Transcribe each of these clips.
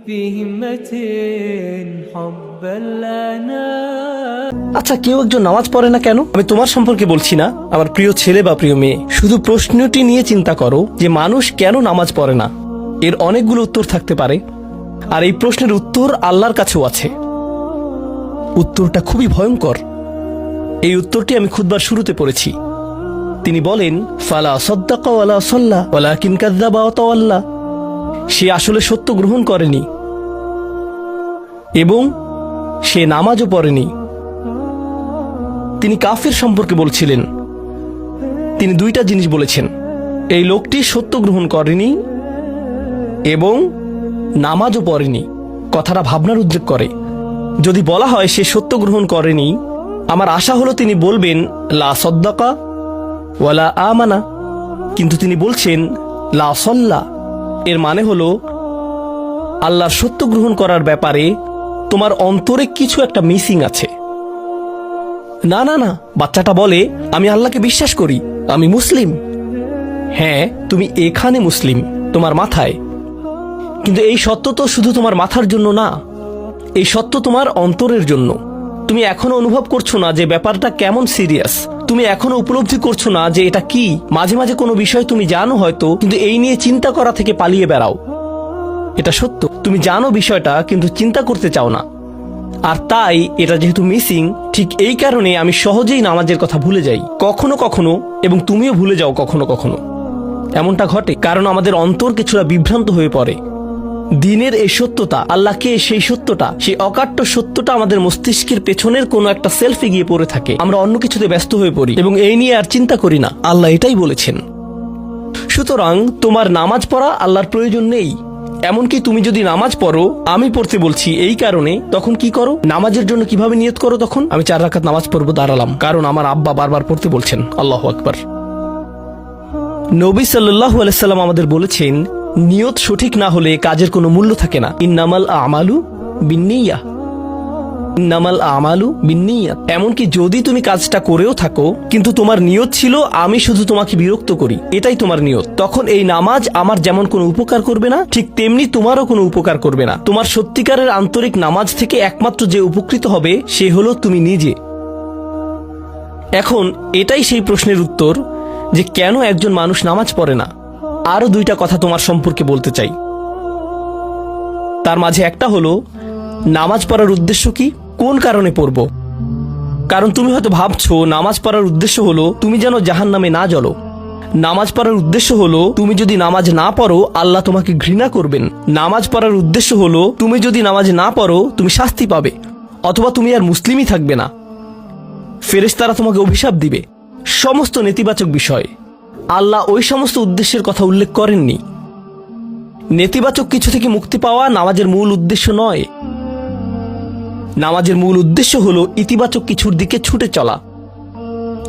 في همة حبا لنا। আচ্ছা, কেউ একজন নামাজ পড়ে না কেন? আমি তোমার সম্পর্কে বলছি না, আমার প্রিয় ছেলে বা প্রিয় মেয়ে। শুধু প্রশ্নটি নিয়ে চিন্তা করো যে মানুষ কেন নামাজ পড়ে না। এর অনেকগুলো উত্তর থাকতে পারে, আর এই প্রশ্নের উত্তর আল্লাহর কাছেও আছে। উত্তরটা খুবই ভয়ঙ্কর। এই উত্তরটি আমি খুতবার শুরুতে পড়েছি। তিনি বলেন, ফালা সাদ্দাকা ওয়ালা সাল্লা ওয়ালাকিন কাযযাবা ওয়া তাওয়াল্লা। সে আসলে সত্য গ্রহণ করেনি এবং সে নামাজও পড়েনি। তিনি কাফির সম্পর্কে বলছিলেন। তিনি দুইটা জিনিস বলেছেন, এই লোকটি সত্য গ্রহণ করেনি এবং নামাজও পড়েনি। কথাটা ভাবনার উদ্রেক করে। যদি বলা হয় সে সত্য গ্রহণ করেনি, আমার আশা হলো তিনি বলবেন লা সাদ্দাকা ওয়ালা আমানা, কিন্তু তিনি বলছেন লা সাল্লা। এর মানে হলো আল্লাহর সত্য গ্রহণ করার ব্যাপারে তোমার অন্তরে কিছু একটা মিসিং আছে। না না না, বাচ্চাটা বলে আমি আল্লাহকে বিশ্বাস করি, আমি মুসলিম। হ্যাঁ, তুমি এখানে মুসলিম, তোমার মাথায়। কিন্তু এই সত্য তো শুধু তোমার মাথার জন্য না, এই সত্য তোমার অন্তরের জন্য। তুমি এখনো অনুভব করছো না যে ব্যাপারটা কেমন সিরিয়াস। তুমি এখনো উপলব্ধি করছো না যে এটা কি। মাঝে মাঝে কোনো বিষয় তুমি জানো হয়তো, কিন্তু এই নিয়ে চিন্তা করা থেকে পালিয়ে বেড়াও। এটা সত্য, তুমি জানো বিষয়টা কিন্তু চিন্তা করতে চাও না। আর তাই এটা যেহেতু মিসিং, ঠিক এই কারণে আমি সহজেই নামাজের কথা ভুলে যাই কখনো কখনো, এবং তুমিও ভুলে যাও কখনো কখনো। এমনটা ঘটে কারণ আমাদের অন্তর কিছুটা বিভ্রান্ত হয়ে পড়ে। দিনের এই সত্যতা, আল্লাহকে সেই সত্যটা, সেই অকাট্য সত্যটা আমাদের মস্তিষ্কের পেছনের কোনো একটা সেলফে গিয়ে পড়ে থাকে। আমরা অন্য কিছুতে ব্যস্ত হয়ে পড়ি এবং এই নিয়ে আর চিন্তা করি না। আল্লাহ এটাই বলেছেন। সুতরাং তোমার নামাজ পড়া আল্লাহর প্রয়োজন নেই। এমনকি তুমি যদি নামাজ পড়ো, আমি পড়তে বলছি এই কারণে, তখন কি করো? নামাজের জন্য কিভাবে নিয়ত করো? তখন আমি 4 রাকাত নামাজ পড়বো, দাঁড়ালাম, কারণ আমার আব্বা বারবার পড়তে বলছেন। আল্লাহু আকবার। নবী সাল্লাল্লাহু আলাইহি সাল্লাম আমাদের বলেছেন, নিয়ত সঠিক না হলে কাজের কোনো মূল্য থাকে না। ইন্নামাল আমালু বিন্নিয়াহ, ইন্নামাল আমালু বিন্নিয়াত। এমনকি যদি তুমি কাজটা করেও থাকো কিন্তু তোমার নিয়ত ছিল আমি শুধু তোমাকে বিরক্ত করি, এটাই তোমার নিয়ত, তখন এই নামাজ আমার যেমন কোনো উপকার করবে না, ঠিক তেমনি তোমারও কোনো উপকার করবে না। তোমার সত্যিকারের আন্তরিক নামাজ থেকে একমাত্র যে উপকৃত হবে সে হলো তুমি নিজে। এখন এটাই সেই প্রশ্নের উত্তর যে কেন একজন মানুষ নামাজ পড়ে না। আরো 2টা কথা তোমার সম্পর্কে বলতে চাই। তার মাঝে একটা হলো নামাজ পড়ার উদ্দেশ্য কি, কোন কারণে পড়ব। কারণ তুমি হয়তো ভাবছো নামাজ পড়ার উদ্দেশ্য হলো তুমি যেন জাহান্নামে না জ্বলো। নামাজ পড়ার উদ্দেশ্য হলো তুমি যদি নামাজ না পড়ো আল্লাহ তোমাকে ঘৃণা করবেন। নামাজ পড়ার উদ্দেশ্য হলো তুমি যদি নামাজ না পড়ো তুমি শাস্তি পাবে, অথবা তুমি আর মুসলিমই থাকবে না, ফেরেশতারা তোমাকে অভিশাপ দিবে। সমস্ত নেতিবাচক বিষয়। আল্লাহ ওই সমস্ত উদ্দেশ্যের কথা উল্লেখ করেননি। নেতিবাচক কিছু থেকে মুক্তি পাওয়া নামাজের মূল উদ্দেশ্য নয়। নামাজের মূল উদ্দেশ্য হলো ইতিবাচক কিছুর দিকে ছুটে চলা,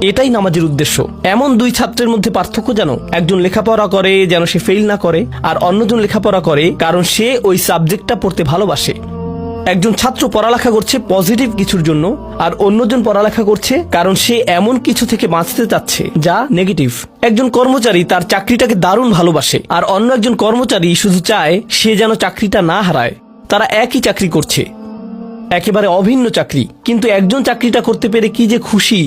এটাই নামাজের উদ্দেশ্য। এমন 2 ছাত্রের মধ্যে পার্থক্য জানো? একজন লেখাপড়া করে যেন সে ফেল না করে, আর অন্যজন লেখাপড়া করে কারণ সে ওই সাবজেক্টটা পড়তে ভালোবাসে। একজন ছাত্র পড়ালেখা করছে পজিটিভ কিছুর জন্য, আর অন্যজন পড়ালেখা করছে কারণ সে এমন কিছু থেকে বাঁচতে চাচ্ছে যা নেগেটিভ। একজন কর্মচারী তার চাকরিটাকে দারুণ ভালোবাসে, আর অন্য একজন কর্মচারী শুধু চায় সে যেন চাকরিটা না হারায়। তারা একই চাকরি করছে, একেবারে অভিন্ন চাকরি, কিন্তু একজন চাকরিটা করতে পেরে কি যে খুশি,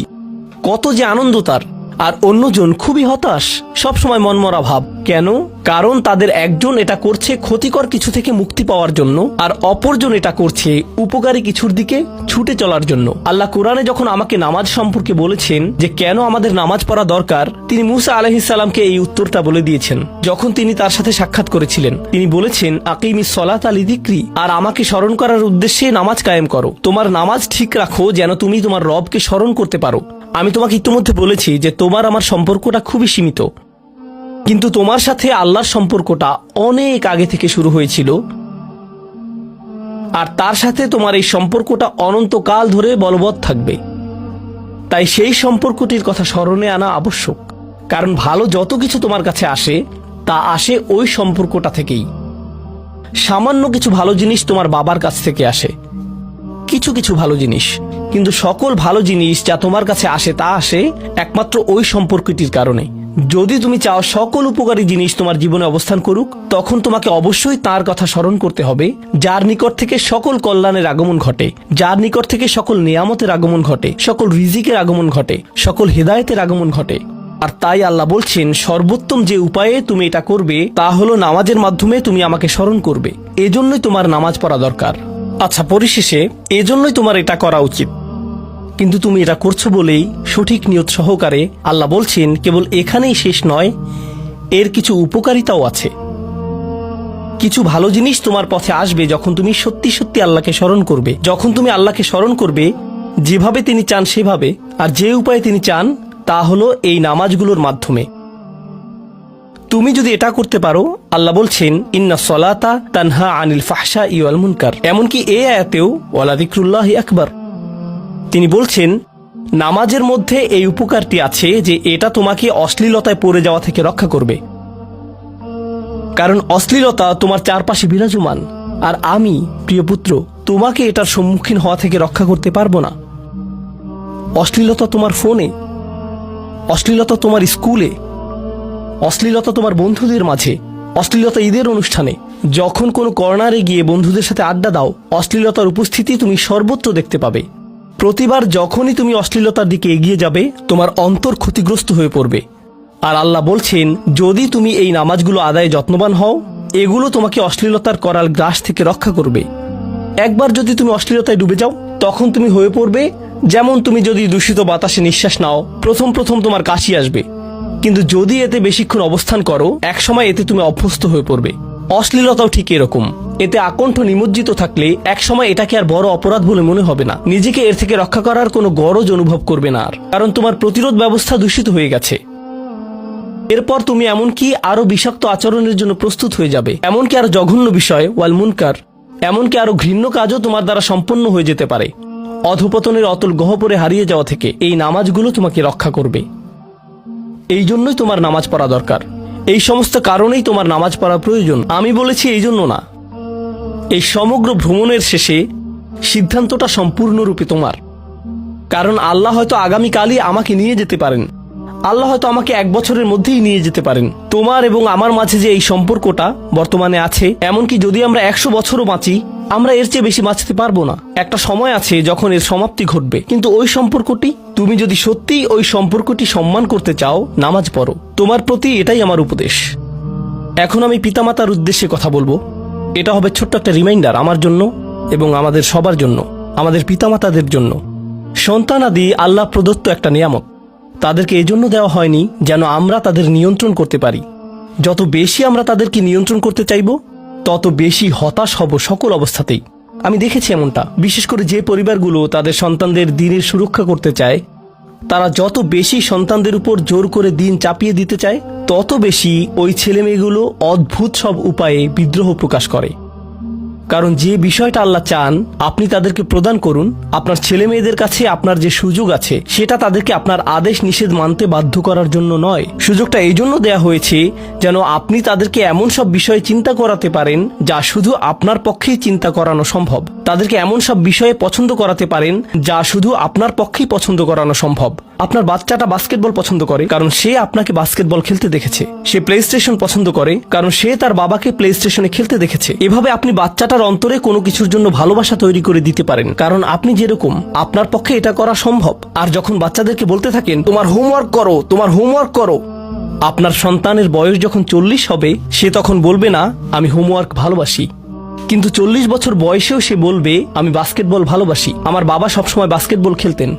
কত যে আনন্দ তার, আর অন্যজন খুবই হতাশ, সবসময় মনমরা ভাব। কেন? কারণ তাদের একজন এটা করছে ক্ষতিকর কিছু থেকে মুক্তি পাওয়ার জন্য, আর অপরজন এটা করছে উপকারী কিছুর দিকে ছুটে চলার জন্য। আল্লাহ কোরআনে যখন আমাকে নামাজ সম্পর্কে বলেছেন যে কেন আমাদের নামাজ পড়া দরকার, তিনি মুসা আলাইহিস সালামকে এই উত্তরটা বলে দিয়েছেন। যখন তিনি তার সাথে সাক্ষাৎ করেছিলেন তিনি বলেছেন, আকিমিস সলাতা লিযিকরি, আর আমাকে স্মরণ করার উদ্দেশ্যে নামাজ কায়েম করো। তোমার নামাজ ঠিক রাখো যেন তুমি তোমার রবকে স্মরণ করতে পারো। আমি তোমাকে ইতিমধ্যে বলেছি যে তোমার আমার সম্পর্কটা খুবই সীমিত, কিন্তু তোমার সাথে আল্লাহর সম্পর্কটা অনেক আগে থেকে শুরু হয়েছিল, আর তার সাথে তোমার এই সম্পর্কটা অনন্তকাল ধরে বলবৎ থাকবে। তাই সেই সম্পর্কটির কথা স্মরণে আনা আবশ্যক, কারণ ভালো যত কিছু তোমার কাছে আসে তা আসে ওই সম্পর্কটা থেকেই। সামান্য কিছু ভালো জিনিস তোমার বাবার কাছ থেকে আসে, কিছু কিছু ভালো জিনিস, কিন্তু সকল ভালো জিনিস যা তোমার কাছে আসে তা আসে একমাত্র ওই সম্পর্কটির কারণে, যদি তুমি চাও সকল উপকারী জিনিস তোমার জীবনে অবস্থান করুক, তখন তোমাকে অবশ্যই তার কথা স্মরণ করতে হবে, যার নিকট থেকে সকল কল্যাণের আগমন ঘটে, যার নিকট থেকে সকল নিয়ামতের আগমন ঘটে, সকল রিজিকের আগমন ঘটে, সকল হেদায়েতের আগমন ঘটে। আর তাই আল্লাহ বলছেন, সর্বোত্তম যে উপায়ে তুমি এটা করবে তা হলো নামাজের মাধ্যমে তুমি আমাকে স্মরণ করবে। এজন্যই তোমার নামাজ পড়া দরকার। আচ্ছা, পরিশেষে এজন্যই তোমার এটা করা উচিত। কিন্তু তুমি এটা করছো বলেই সঠিক নিয়ত সহকারে আল্লাহ বলছেন, কেবল এখানেই শেষ নয়, এর কিছু উপকারিতাও আছে। কিছু ভালো জিনিস তোমার পথে আসবে যখন তুমি সত্যি সত্যি আল্লাহকে স্মরণ করবে। যখন তুমি আল্লাহকে স্মরণ করবে যেভাবে তিনি চান সেভাবে, আর যে উপায়ে তিনি চান তা হলো এই নামাজগুলোর মাধ্যমে। তুমি যদি এটা করতে পারো, আল্লাহ বলছেন, ইন্না সলাতা তানহা আনিল ফাহশা ওয়াল মুনকার। এমনকি এই আয়াতেও ওয়ালা যিকরুল্লাহি আকবার, তিনি বলছেন নামাজের মধ্যে এই উপকারটি আছে যে এটা তোমাকে অশ্লীলতায় পড়ে যাওয়া থেকে রক্ষা করবে। কারণ অশ্লীলতা তোমার চারপাশে বিরাজমান, আর আমি প্রিয় পুত্র তোমাকে এটার সম্মুখীন হওয়া থেকে রক্ষা করতে পারবো না। অশ্লীলতা তোমার ফোনে, অশ্লীলতা তোমার স্কুলে, অশ্লীলতা তোমার বন্ধুদের মাঝে, অশ্লীলতা ঈদের অনুষ্ঠানে। যখন কোনো কর্নারে গিয়ে বন্ধুদের সাথে আড্ডা দাও, অশ্লীলতার উপস্থিতি তুমি সর্বত্র দেখতে পাবে। প্রতিবার যখনই তুমি অশ্লীলতার দিকে এগিয়ে যাবে, তোমার অন্তর ক্ষতিগ্রস্ত হয়ে পড়বে। আর আল্লাহ বলছেন, যদি তুমি এই নামাজগুলো আদায়ে যত্নবান হও, এগুলো তোমাকে অশ্লীলতার করাল গ্রাস থেকে রক্ষা করবে। একবার যদি তুমি অশ্লীলতায় ডুবে যাও, তখন তুমি হয়ে পড়বে যেমন তুমি যদি দূষিত বাতাসে নিঃশ্বাস নাও, প্রথম প্রথম তোমার কাশি আসবে, কিন্তু যদি এতে বেশিক্ষণ অবস্থান করো, একসময় এতে তুমি অভ্যস্ত হয়ে পড়বে। অশ্লীলতাও ঠিক এরকম। এতে আকণ্ঠ নিমজ্জিত থাকলে একসময় এটাকে আর বড় অপরাধ বলে মনে হবে না। নিজেকে এর থেকে রক্ষা করার কোনো গরজ অনুভব করবে না আর, কারণ তোমার প্রতিরোধ ব্যবস্থা দূষিত হয়ে গেছে। এরপর তুমি এমনকি আরো বিষাক্ত আচরণের জন্য প্রস্তুত হয়ে যাবে, এমনকি আরো জঘন্য বিষয় ওয়াল মুনকার, এমনকি আরো ঘৃণ্য কাজও তোমার দ্বারা সম্পন্ন হয়ে যেতে পারে। অধঃপতনের অতল গহ্বরে হারিয়ে যাওয়া থেকে এই নামাজগুলো তোমাকে রক্ষা করবে। এই জন্যই তোমার নামাজ পড়া দরকার। এই সমস্ত কারণেই তোমার নামাজ পড়া প্রয়োজন। আমি বলেছি এই জন্য না। এই সমগ্র ভ্রমণের শেষে সিদ্ধান্তটা সম্পূর্ণরূপে তোমার। কারণ আল্লাহ হয়তো আগামীকালই আমাকে নিয়ে যেতে পারেন, আল্লাহ হয়তো আমাকে 1 বছরের মধ্যেই নিয়ে যেতে পারেন। তোমার এবং আমার মাঝে যে এই সম্পর্কটা বর্তমানে আছে, এমনকি যদি আমরা 100 বছরও বাঁচি, আমরা এর চেয়ে বেশি বাঁচতে পারবো না। একটা সময় আছে যখন এর সমাপ্তি ঘটবে। কিন্তু ওই সম্পর্কটি, তুমি যদি সত্যিই ওই সম্পর্কটি সম্মান করতে চাও, নামাজ পড়ো। তোমার প্রতি এটাই আমার উপদেশ। এখন আমি পিতামাতার উদ্দেশ্যে কথা বলবো। এটা হবে ছোট্ট একটা রিমাইন্ডার আমার জন্য এবং আমাদের সবার জন্য, আমাদের পিতামাতাদের জন্য। সন্তানাদি আল্লাহ প্রদত্ত একটা নিয়ামত। তাদেরকে এজন্য দেওয়া হয়নি যেন আমরা তাদের নিয়ন্ত্রণ করতে পারি। যত বেশি আমরা তাদেরকে নিয়ন্ত্রণ করতে চাইব, তত বেশি হতাশ হব সকল অবস্থাতেই। আমি দেখেছি এমনটা, বিশেষ করে যে পরিবারগুলো তাদের সন্তানদের দিনের সুরক্ষা করতে চায়, তারা যত বেশি সন্তানদের উপর জোর করে দিন চাপিয়ে দিতে চায়, তত বেশি ওই ছেলেমেয়েগুলো অদ্ভুত সব উপায়ে বিদ্রোহ প্রকাশ করে। কারণ যে বিষয়টা আল্লাহ চান আপনি তাদেরকে প্রদান করুন, আপনার ছেলে মেয়েদের কাছে আপনার যে সুযোগ আছে সেটা তাদেরকে আপনার আদেশ নিষেধ মানতে বাধ্য করার জন্য নয়। সুযোগটা এই জন্য দেয়া হয়েছে যেন আপনি তাদেরকে এমন সব বিষয়ে চিন্তা করাতে পারেন যা শুধু আপনার পক্ষেই চিন্তা করানো সম্ভব। তাদেরকে এমন সব বিষয়ে পছন্দ করাতে পারেন যা শুধু আপনার পক্ষেই পছন্দ করানো সম্ভব। আপনার বাচ্চাটা বাস্কেটবল পছন্দ করে কারণ সে আপনাকে বাস্কেটবল খেলতে দেখেছে। সে প্লে স্টেশন পছন্দ করে কারণ সে তার বাবাকে প্লে স্টেশনে খেলতে দেখেছে। এভাবে আপনি বাচ্চাটার অন্তরে কোনো কিছুর জন্য ভালোবাসা তৈরি করে দিতে পারেন, কারণ আপনি যেরকম, আপনার পক্ষে এটা করা সম্ভব। আর যখন বাচ্চাদেরকে বলতে থাকেন তোমার হোমওয়ার্ক করো, তোমার হোমওয়ার্ক করো, আপনার সন্তানের বয়স যখন 40 হবে, সে তখন বলবে না আমি হোমওয়ার্ক ভালোবাসি, কিন্তু 40 বছর বয়সেও সে বলবে আমি বাস্কেটবল ভালোবাসি, আমার বাবা সবসময় বাস্কেটবল খেলতেন।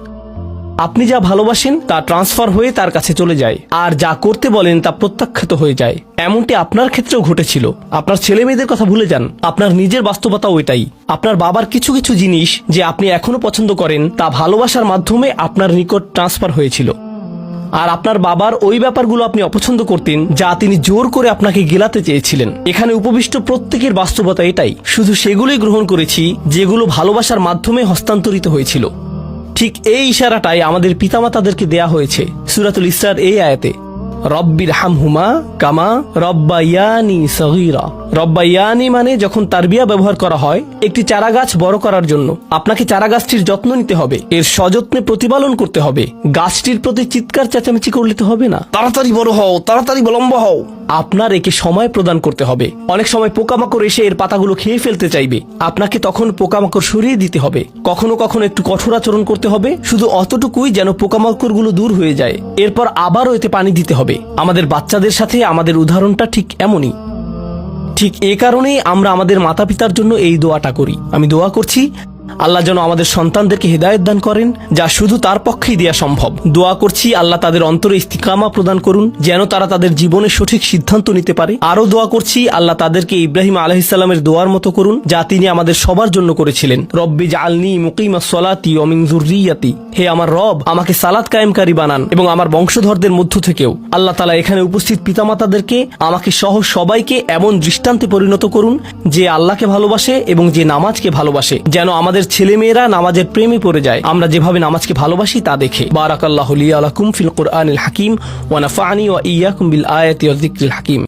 আপনি যা ভালোবাসেন তা ট্রান্সফার হয়ে তার কাছে চলে যায়, আর যা করতে বলেন তা প্রত্যাখ্যাত হয়ে যায়। এমনটি আপনার ক্ষেত্রেও ঘটেছিল। আপনার ছেলে মেয়েদের কথা ভুলে যান, আপনার নিজের বাস্তবতা ওইটাই। আপনার বাবার কিছু কিছু জিনিস যে আপনি এখনো পছন্দ করেন তা ভালোবাসার মাধ্যমে আপনার নিকট ট্রান্সফার হয়েছিল, আর আপনার বাবার ওই ব্যাপারগুলো আপনি অপছন্দ করতেন যা তিনি জোর করে আপনাকে গেলাতে চেয়েছিলেন। এখানে উপবিষ্ট প্রত্যেকের বাস্তবতা এটাই, শুধু সেগুলোই গ্রহণ করেছি যেগুলো ভালোবাসার মাধ্যমে হস্তান্তরিত হয়েছিল। ঠিক এই ইশারাটাই আমাদের পিতামাতাদেরকে দেয়া হয়েছে সূরাতুল ইসরার এই আয়াতে, রব্বির হামহুমা কামা রব্বায়ানি সগীরা। রব্বাইয়ানি মানে যখন তারবিয়া ব্যবহার করা হয় একটি চারা গাছ বড় করার জন্য, আপনাকে চারা গাছটির যত্ন নিতে হবে, এর সযত্নে প্রতিপালন করতে হবে। গাছটির প্রতি চিৎকার চেঁচামেচি করলে তো হবে না, তাড়াতাড়ি বড় হও, তাড়াতাড়ি লম্বা হও। আপনার একে সময় প্রদান করতে হবে। অনেক সময় পোকামাকড় এসে এর পাতাগুলো খেয়ে ফেলতে চাইবে, আপনাকে তখন পোকামাকড় সরিয়ে দিতে হবে। কখনো কখনো একটু কঠোর আচরণ করতে হবে, শুধু অতটুকুই যেন পোকামাকড়গুলো দূর হয়ে যায়। এরপর আবারও এতে পানি দিতে হবে। আমাদের বাচ্চাদের সাথে আমাদের উদাহরণটা ঠিক এমনই। ঠিক এ কারণেই আমরা আমাদের মাতা পিতার জন্য এই দোয়াটা করি। আমি দোয়া করছি আল্লাহ যেন আমাদের সন্তানদেরকে হেদায়েত দান করেন, যা শুধু তার পক্ষেই দেয়া সম্ভব। দোয়া করছি আল্লাহ তাদের অন্তরে ইস্তিকামা প্রদান করুন, যেন তারা তাদের জীবনে সঠিক সিদ্ধান্ত নিতে পারে। আরও দোয়া করছি আল্লাহ তাদেরকে ইব্রাহিম আলাইহিস সালামের দোয়ার মতো করুন, যা তিনি আমাদের সবার জন্য করেছিলেন। রব্বি জাআলনি মুকিমাস সলাতি ওয়া মিন যুররিয়াতি, হে আমার রব, আমাকে সালাত কায়েমকারী বানান এবং আমার বংশধরদের মধ্য থেকেও। আল্লাহ তাআলা এখানে উপস্থিত পিতামাতাদেরকে, আমাকে সহ সবাইকে এমন দৃষ্টান্তে পরিণত করুন যে আল্লাহকে ভালোবাসে এবং যে নামাজকে ভালোবাসে, যেন আমাদের ছেলেমেয়েরা নামাজের প্রেমে পড়ে যায় আমরা যেভাবে নামাজকে ভালোবাসি তা দেখে। বারাকাল্লাহু লি ওয়া লাকুম ফিল কুরআনিল হাকিম ওয়া নাফা'নি ওয়া ইয়্যাকুম বিল আয়াতি ওয়াজ যিকরিল হাকিম।